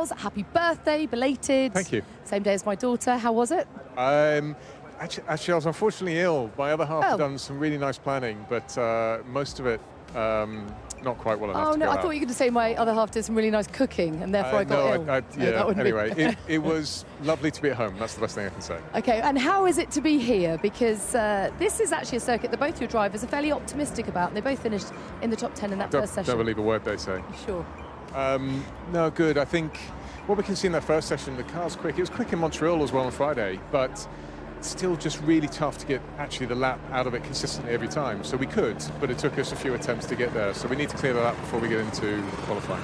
cars. Happy birthday, belated. Thank you. Same day as my daughter. How was it? Actually, I was unfortunately ill. My other half had done some really nice planning, but most of it not quite well enough to no, go I out. thought you were going to say my other half did some really nice cooking, and therefore I got ill. Yeah, anyway, it was lovely to be at home. That's the best thing I can say. Okay, and how is it to be here? Because this is actually a circuit that both your drivers are fairly optimistic about, and they both finished in the top 10 in that first session. Don't believe a word they say. Sure. No, good. I think what we can see in that first session, the car's quick. It was quick in Montreal as well on Friday, but still just really tough to get actually the lap out of it consistently every time. So we could, but it took us a few attempts to get there. So we need to clear that up before we get into qualifying.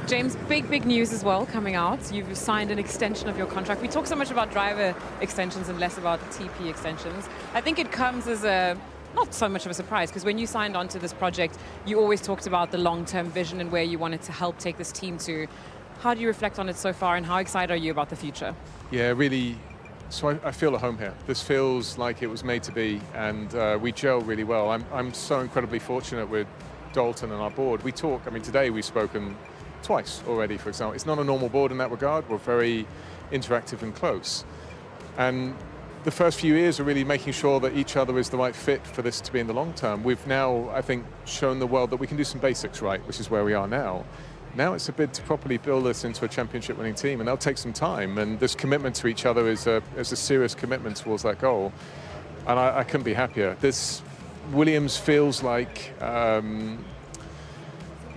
James, big news as well coming out. You've signed an extension of your contract. We talk so much about driver extensions and less about TP extensions. I think it comes as not so much of a surprise, because when you signed on to this project, you always talked about the long-term vision and where you wanted to help take this team to. How do you reflect on it so far, and how excited are you about the future? Yeah, really. So I feel at home here. This feels like it was made to be, and we gel really well. I'm so incredibly fortunate with Dalton and our board. We talk, today we've spoken twice already, for example. It's not a normal board in that regard. We're very interactive and close. And the first few years are really making sure that each other is the right fit for this to be in the long term. We've now, I think, shown the world that we can do some basics right, which is where we are now. Now it's a bid to properly build this into a championship-winning team, and that'll take some time. And this commitment to each other is a serious commitment towards that goal. And I couldn't be happier. This Williams feels like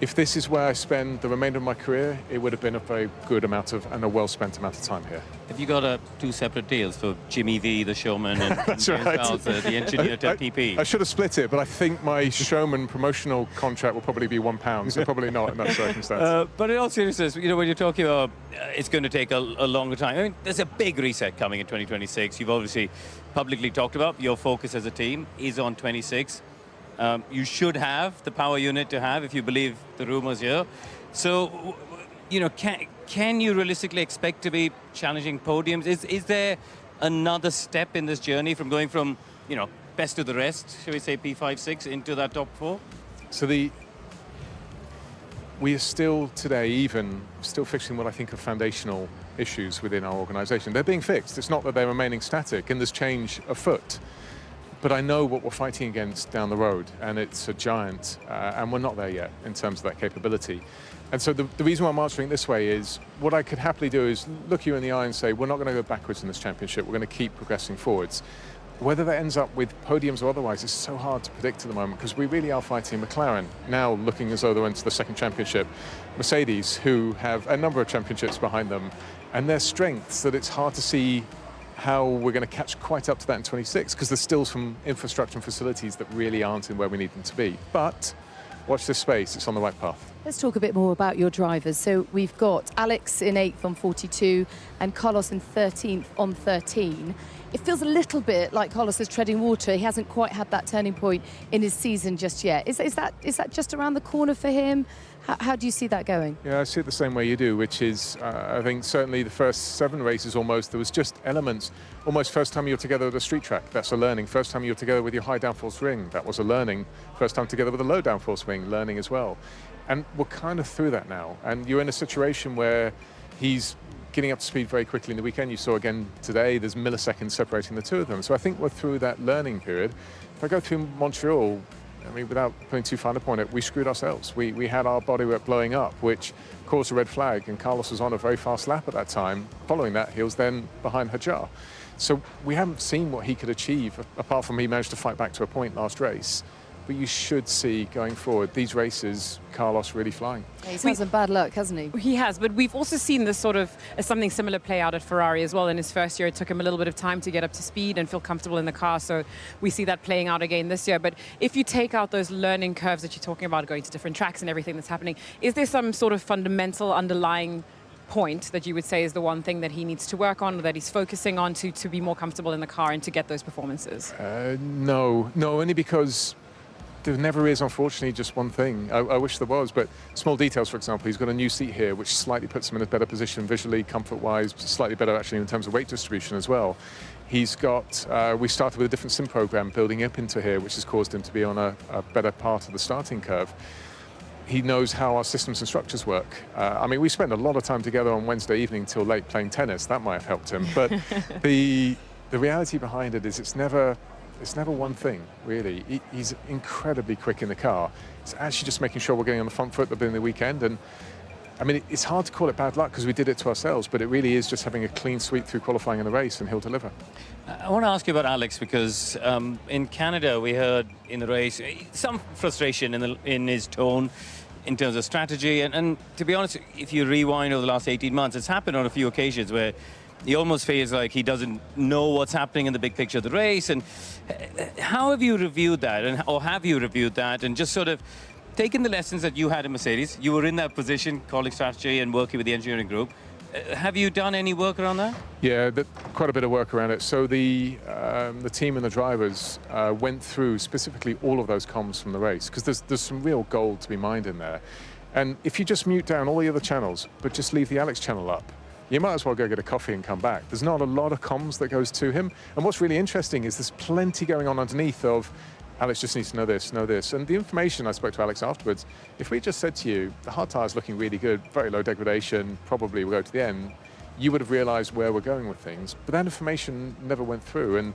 if this is where I spend the remainder of my career, it would have been a very good amount of and a well-spent amount of time here. Have you got two separate deals for Jimmy V, the showman, and That's James right. Vowles, the engineer to TP? I should have split it, but I think my showman promotional contract will probably be £1, so probably not in that circumstance. But in all seriousness, when you're talking about it's going to take a longer time, there's a big reset coming in 2026. You've obviously publicly talked about your focus as a team is on 26. You should have the power unit to have, if you believe the rumors here. So, can you realistically expect to be challenging podiums? Is there another step in this journey from going from, best to the rest, shall we say P5, 6, into that top 4? So we are still today still fixing what I think are foundational issues within our organisation. They're being fixed. It's not that they're remaining static, and there's change afoot. But I know what we're fighting against down the road, and it's a giant, and we're not there yet in terms of that capability. And so the reason why I'm answering this way is, what I could happily do is look you in the eye and say, we're not going to go backwards in this championship, we're going to keep progressing forwards. Whether that ends up with podiums or otherwise is so hard to predict at the moment, because we really are fighting McLaren, now looking as though they're into the second championship. Mercedes, who have a number of championships behind them, and their strengths that it's hard to see how we're going to catch quite up to that in 26, because there's still some infrastructure and facilities that really aren't in where we need them to be. But watch this space, it's on the right path. Let's talk a bit more about your drivers. So we've got Alex in 8th on 42 and Carlos in 13th on 13. It feels a little bit like Carlos is treading water. He hasn't quite had that turning point in his season just yet. Is that just around the corner for him? How do you see that going? Yeah, I see it the same way you do, which is, I think certainly the first 7 races almost, there was just elements. Almost first time you're together at a street track, that's a learning. First time you're together with your high downforce ring, that was a learning. First time together with a low downforce ring, learning as well. And we're kind of through that now. And you're in a situation where he's getting up to speed very quickly in the weekend. You saw again today, there's milliseconds separating the two of them. So I think we're through that learning period. If I go through Montreal, without putting too fine a point on it, we screwed ourselves. We had our bodywork blowing up, which caused a red flag, and Carlos was on a very fast lap at that time. Following that, he was then behind Hajar. So we haven't seen what he could achieve, apart from he managed to fight back to a point last race. But you should see, going forward, these races, Carlos really flying. He's had some bad luck, hasn't he? He has, but we've also seen this sort of something similar play out at Ferrari as well. In his first year, it took him a little bit of time to get up to speed and feel comfortable in the car. So we see that playing out again this year. But if you take out those learning curves that you're talking about, going to different tracks and everything that's happening, is there some sort of fundamental underlying point that you would say is the one thing that he needs to work on, or that he's focusing on to be more comfortable in the car and to get those performances? No, only because there never is, unfortunately, just one thing. I wish there was, but small details, for example, he's got a new seat here, which slightly puts him in a better position visually, comfort-wise, slightly better actually in terms of weight distribution as well. He's got, we started with a different sim program building up into here, which has caused him to be on a better part of the starting curve. He knows how our systems and structures work. I mean, we spent a lot of time together on Wednesday evening till late playing tennis. That might have helped him. But the reality behind it is it's never one thing, really. He's incredibly quick in the car. It's actually just making sure we're getting on the front foot at the beginning of the weekend. And I mean, it's hard to call it bad luck because we did it to ourselves, but it really is just having a clean sweep through qualifying in the race, and he'll deliver. I want to ask you about Alex because in Canada we heard in the race some frustration in his tone in terms of strategy. And to be honest, if you rewind over the last 18 months, it's happened on a few occasions where he almost feels like he doesn't know what's happening in the big picture of the race. And how have you reviewed that, or have you reviewed that, and just sort of taken the lessons that you had in Mercedes? You were in that position, calling strategy and working with the engineering group. Have you done any work around that? Yeah, quite a bit of work around it. So the team and the drivers went through specifically all of those comms from the race, because there's some real gold to be mined in there. And if you just mute down all the other channels, but just leave the Alex channel up, you might as well go get a coffee and come back. There's not a lot of comms that goes to him. And what's really interesting is there's plenty going on underneath of Alex just needs to know this. And the information, I spoke to Alex afterwards, if we just said to you, the hard tire's looking really good, very low degradation, probably we'll go to the end, you would have realized where we're going with things. But that information never went through. And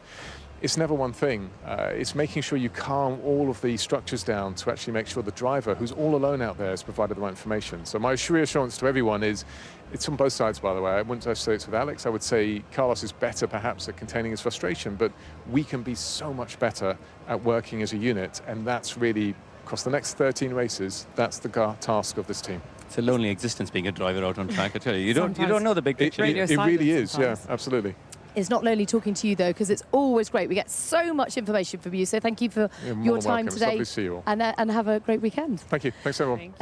it's never one thing. It's making sure you calm all of the structures down to actually make sure the driver, who's all alone out there, has provided the right information. So my reassurance to everyone is, it's on both sides, by the way. I wouldn't just say it's with Alex. I would say Carlos is better perhaps at containing his frustration, but we can be so much better at working as a unit. And that's really, across the next 13 races, that's the task of this team. It's a lonely existence being a driver out on track, I tell you. You don't know the big picture. It really is, sometimes. Yeah, absolutely. It's not lonely talking to you, though, because it's always great. We get so much information from you. So thank you for your time today. It's lovely to see you all. And have a great weekend. Thank you. Thanks, everyone. Thanks.